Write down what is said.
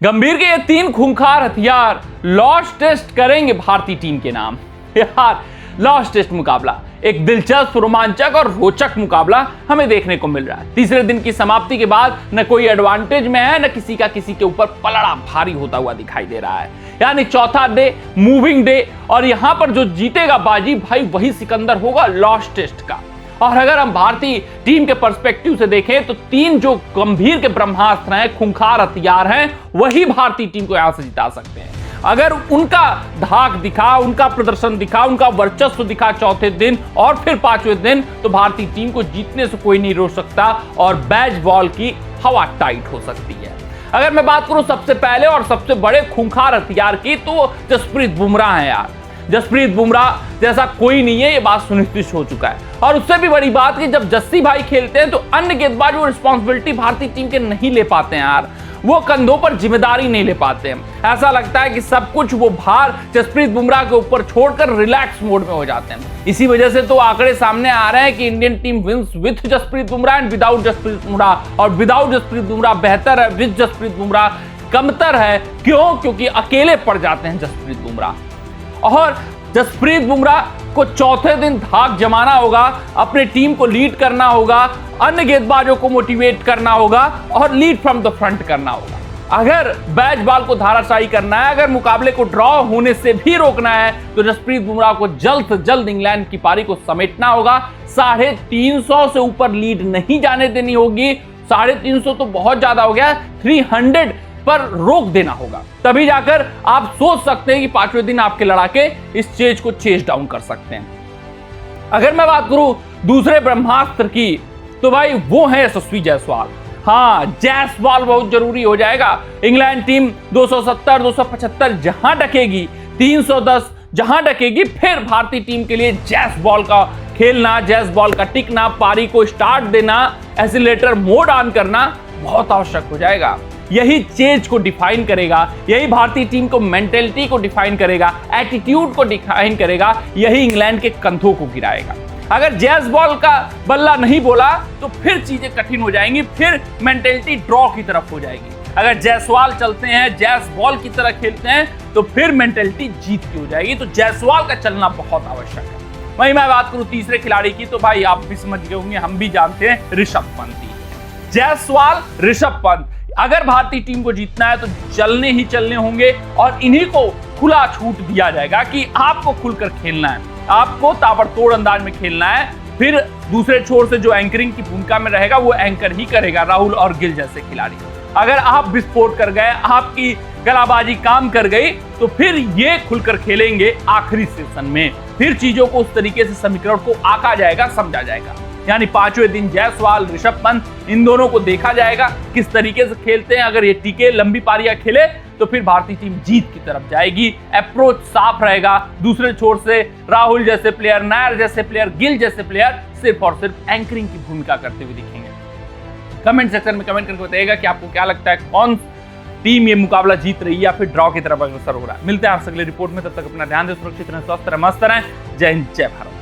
गंभीर के ये तीन खूंखार हथियार लॉस टेस्ट करेंगे भारतीय टीम के नाम। यार लॉस टेस्ट मुकाबला एक दिलचस्प, रोमांचक और रोचक मुकाबला हमें देखने को मिल रहा है। तीसरे दिन की समाप्ति के बाद न कोई एडवांटेज में है, न किसी का किसी के ऊपर पलड़ा भारी होता हुआ दिखाई दे रहा है। यानी चौथा डे, मूविंग डे, और यहां पर जो जीतेगा बाजी भाई वही सिकंदर होगा लॉस टेस्ट का। और अगर हम भारतीय टीम के पर्सपेक्टिव से देखें तो तीन जो गंभीर के ब्रह्मास्त्र हैं, खूंखार हथियार हैं, वही भारतीय टीम को यहां से जिता सकते हैं। अगर उनका धाक दिखा, उनका प्रदर्शन दिखा, उनका वर्चस्व दिखा चौथे दिन और फिर पांचवें दिन, तो भारतीय टीम को जीतने से कोई नहीं रोक सकता और बैच बॉल की हवा टाइट हो सकती है। अगर मैं बात करूं सबसे पहले और सबसे बड़े खूंखार हथियार की, तो जसप्रीत बुमराह है यार। जसप्रीत बुमराह जैसा कोई नहीं है, ये बात सुनिश्चित हो चुका है। और उससे भी बड़ी बात कि जब जस्सी भाई खेलते हैं तो अन्य गेंदबाज वो रिस्पॉन्सिबिलिटी भारतीय टीम के नहीं ले पाते हैं यार, वो कंधों पर जिम्मेदारी नहीं ले पाते हैं। ऐसा लगता है कि सब कुछ वो भार जसप्रीत बुमराह के ऊपर छोड़कर रिलैक्स मोड में हो जाते हैं। इसी वजह से तो आंकड़े सामने आ रहे हैं कि Indian team wins with Jasprit Bumrah and without Jasprit Bumrah, और विदाउट जसप्रीत बुमराह बेहतर है, विद जसप्रीत बुमराह कमतर है। क्यों? क्योंकि अकेले पड़ जाते हैं जसप्रीत बुमराह। और जसप्रीत बुमराह को चौथे दिन धाक जमाना होगा, अपने टीम को लीड करना होगा, अन्य गेंदबाजों को मोटिवेट करना होगा और लीड फ्रॉम द फ्रंट करना होगा। अगर बैच बॉल को धाराशायी करना है, अगर मुकाबले को ड्रॉ होने से भी रोकना है, तो जसप्रीत बुमराह को जल्द से जल्द इंग्लैंड की पारी को समेटना होगा। 350 से ऊपर लीड नहीं जाने देनी होगी। 350 तो बहुत ज्यादा हो गया, 300 पर रोक देना होगा। तभी जाकर आप सोच सकते हैं कि पांचवें दिन आपके लड़ाके इस चेज को चेज डाउन कर सकते हैं। अगर मैं बात करूं दूसरे ब्रह्मास्त्र की, तो भाई वो है यशस्वी जायसवाल। हाँ, जायसवाल बहुत जरूरी हो जाएगा। इंग्लैंड टीम 270, 275 जहां डकेगी, 310 जहां डकेगी, फिर भारतीय टीम के लिए जैस बॉल का खेलना, जैस बॉल का टिकना, पारी को स्टार्ट देना, एक्सीलरेटर मोड ऑन करना बहुत आवश्यक हो जाएगा। यही चेज को डिफाइन करेगा, यही भारतीय टीम को मेंटेलिटी को डिफाइन करेगा, एटीट्यूड को डिफाइन करेगा, यही इंग्लैंड के कंधों को गिराएगा। अगर जैस बॉल का बल्ला नहीं बोला तो फिर चीजें कठिन हो जाएंगी, फिर मेंटेलिटी ड्रॉ की तरफ हो जाएगी। अगर जायसवाल चलते हैं, जैस बॉल की तरह खेलते हैं, तो फिर मेंटेलिटी जीत की हो जाएगी। तो जायसवाल का चलना बहुत आवश्यक है। वहीं मैं बात करूं तीसरे खिलाड़ी की, तो भाई आप भी समझ गए होंगे, हम भी जानते हैं, ऋषभ पंत। जायसवाल, ऋषभ पंत। अगर भारतीय टीम को जीतना है तो चलने ही चलने होंगे और इन्हीं को खुला छूट दिया जाएगा कि आपको खुलकर खेलना है, आपको ताबड़तोड़ अंदाज में खेलना है। फिर दूसरे छोर से जो एंकरिंग की भूमिका में रहेगा वो एंकर ही करेगा, राहुल और गिल जैसे खिलाड़ी। अगर आप विस्फोट कर गए, आपकी गलाबाजी काम कर गई, तो फिर ये खुलकर खेलेंगे आखिरी सेशन में। फिर चीजों को उस तरीके से समीकरण को आंका जाएगा, समझा जाएगा। यानी पांचवें दिन जायसवाल, ऋषभ पंत, इन दोनों को देखा जाएगा किस तरीके से खेलते हैं। अगर ये टीके, लंबी पारियां खेले, तो फिर भारतीय टीम जीत की तरफ जाएगी। अप्रोच साफ रहेगा। दूसरे छोर से राहुल जैसे प्लेयर, नायर जैसे प्लेयर, गिल जैसे प्लेयर सिर्फ और सिर्फ एंकरिंग की भूमिका करते हुए दिखेंगे। कमेंट सेक्शन में कमेंट करके बताइएगा कि आपको क्या लगता है, कौन टीम ये मुकाबला जीत रही है या फिर ड्रॉ की तरफ अग्रसर हो रहा है। मिलते हैं आपसे अगले रिपोर्ट में, तब तक अपना ध्यान दें, सुरक्षित रहें, स्वस्थ रहें, मस्त रहें। जय हिंद, जय भारत।